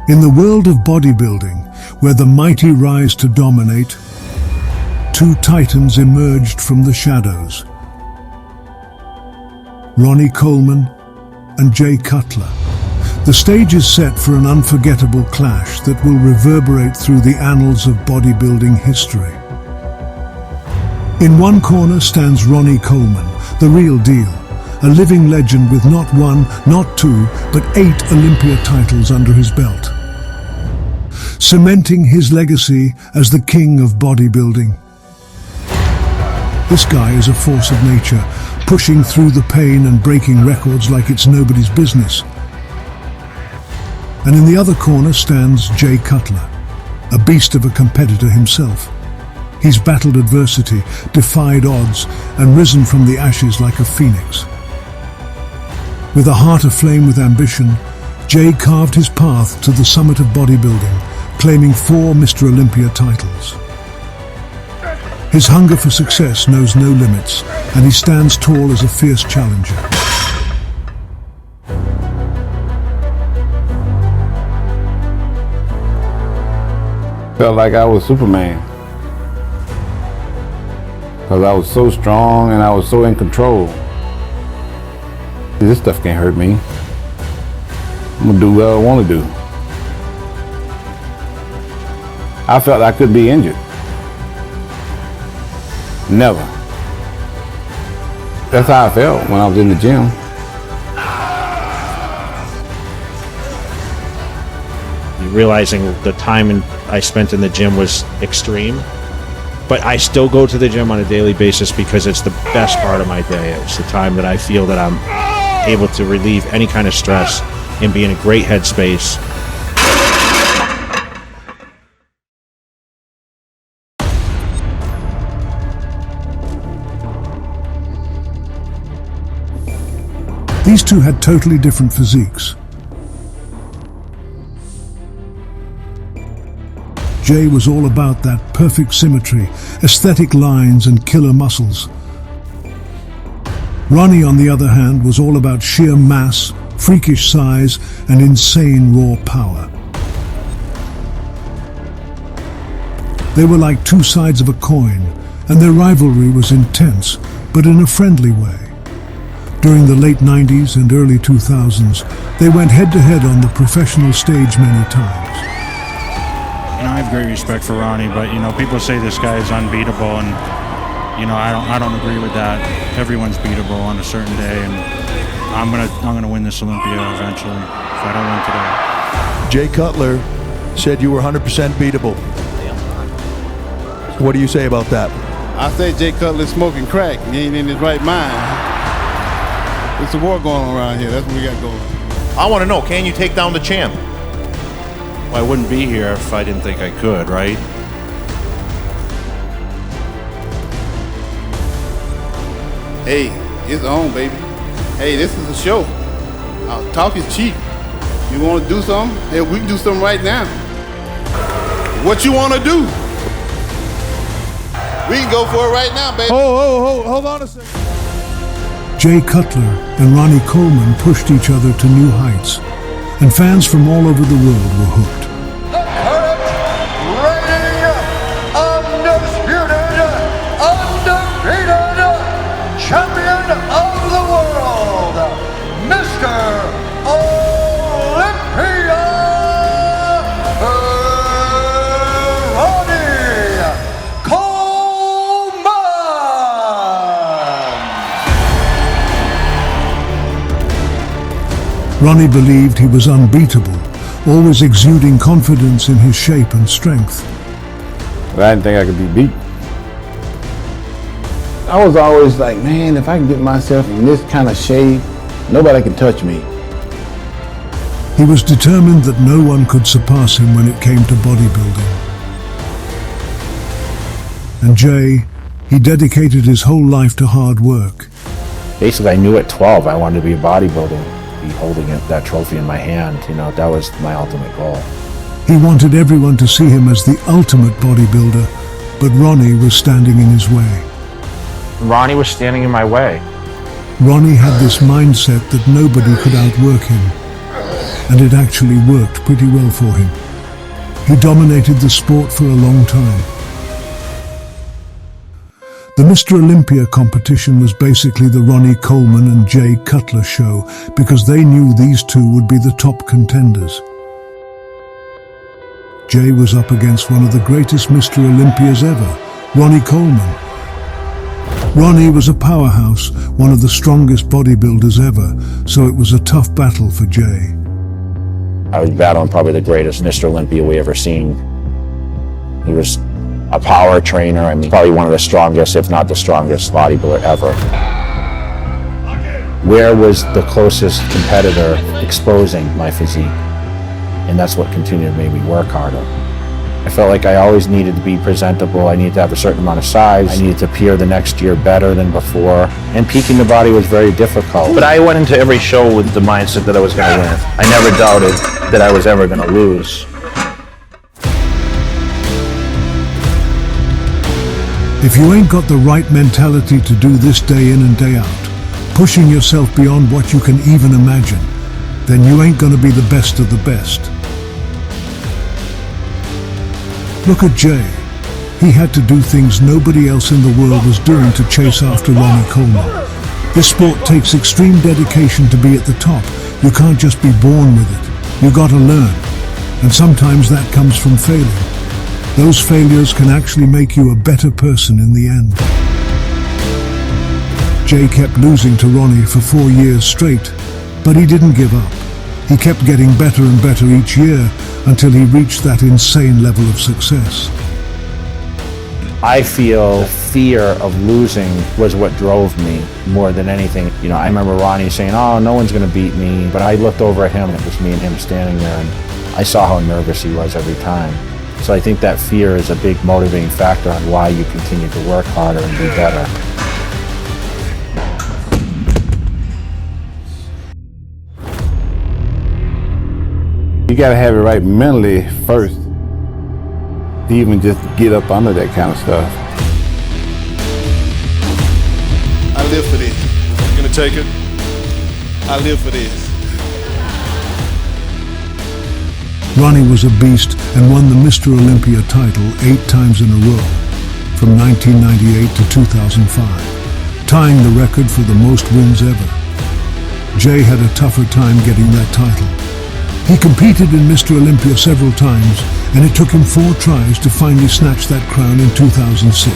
In the world of bodybuilding, where the mighty rise to dominate, two titans emerged from the shadows. Ronnie Coleman and Jay Cutler. The stage is set for an unforgettable clash that will reverberate through the annals of bodybuilding history. In one corner stands Ronnie Coleman, the real deal, a living legend with not one, not two, but 8 Olympia titles under his belt, cementing his legacy as the king of bodybuilding. This guy is a force of nature, pushing through the pain and breaking records like it's nobody's business. And in the other corner stands Jay Cutler, a beast of a competitor himself. He's battled adversity, defied odds, and risen from the ashes like a phoenix. With a heart aflame with ambition, Jay carved his path to the summit of bodybuilding, claiming 4 Mr. Olympia titles. His hunger for success knows no limits, and he stands tall as a fierce challenger. Felt like I was Superman, because I was so strong and I was so in control. This stuff can't hurt me. I'm gonna do what I want to do. I felt I could be injured. Never. That's how I felt when I was in the gym. Realizing the time I spent in the gym was extreme, but I still go to the gym on a daily basis because it's the best part of my day. It's the time that I feel that I'm able to relieve any kind of stress and be in a great headspace. These two had totally different physiques. Jay was all about that perfect symmetry, aesthetic lines and killer muscles. Ronnie, on the other hand, was all about sheer mass, freakish size, and insane raw power. They were like two sides of a coin, and their rivalry was intense, but in a friendly way. During the late 90s and early 2000s, they went head-to-head on the professional stage many times. You know, I have great respect for Ronnie, but people say this guy is unbeatable, and I don't agree with that. Everyone's beatable on a certain day, and I'm gonna win this Olympia eventually if I don't win today. Jay Cutler said you were 100% beatable. What do you say about that? I say Jay Cutler's smoking crack. He ain't in his right mind. There's a war going on around here. That's what we got going. I want to know, can you take down the champ? Well, I wouldn't be here if I didn't think I could, right? Hey, it's on, baby. Hey, this is a show. Talk is cheap. You want to do something? Hey, we can do something right now. What you want to do? We can go for it right now, baby. Hold on a second. Jay Cutler and Ronnie Coleman pushed each other to new heights, and fans from all over the world were hooked. The current reigning, undisputed, undefeated champion of the world, Mr. Olympia, Ronnie Coleman. Ronnie believed he was unbeatable, always exuding confidence in his shape and strength. But I didn't think I could be beat. I was always like, man, if I can get myself in this kind of shape, nobody can touch me. He was determined that no one could surpass him when it came to bodybuilding. And Jay, he dedicated his whole life to hard work. Basically, I knew at 12 I wanted to be a bodybuilder. Be holding that trophy in my hand, that was my ultimate goal. He wanted everyone to see him as the ultimate bodybuilder, but Ronnie was standing in his way. Ronnie was standing in my way. Ronnie had this mindset that nobody could outwork him. and it actually worked pretty well for him. He dominated the sport for a long time. The Mr. Olympia competition was basically the Ronnie Coleman and Jay Cutler show because they knew these two would be the top contenders. Jay was up against one of the greatest Mr. Olympias ever, Ronnie Coleman. Ronnie was a powerhouse, one of the strongest bodybuilders ever, so it was a tough battle for Jay. I was battling probably the greatest Mr. Olympia we ever seen. He was a power trainer. I mean, probably one of the strongest, if not the strongest bodybuilder ever. Where was the closest competitor exposing my physique? And that's what continued to make me work harder. I felt like I always needed to be presentable. I needed to have a certain amount of size. I needed to appear the next year better than before. And peaking the body was very difficult. But I went into every show with the mindset that I was going to win. I never doubted that I was ever going to lose. If you ain't got the right mentality to do this day in and day out, pushing yourself beyond what you can even imagine, then you ain't gonna be the best of the best. Look at Jay. He had to do things nobody else in the world was doing to chase after Ronnie Coleman. This sport takes extreme dedication to be at the top. You can't just be born with it. You gotta learn. And sometimes that comes from failing. Those failures can actually make you a better person in the end. Jay kept losing to Ronnie for 4 years straight, but he didn't give up. He kept getting better and better each year until he reached that insane level of success. I feel the fear of losing was what drove me more than anything. You know, I remember Ronnie saying, "Oh, no one's going to beat me." But I looked over at him and it was me and him standing there, and I saw how nervous he was every time. So I think that fear is a big motivating factor on why you continue to work harder and be better. You gotta have it right mentally first to even just get up under that kind of stuff. I live for this. You gonna take it? I live for this. Ronnie was a beast and won the Mr. Olympia title 8 times in a row, from 1998 to 2005, tying the record for the most wins ever. Jay had a tougher time getting that title. He competed in Mr. Olympia several times, and it took him 4 tries to finally snatch that crown in 2006.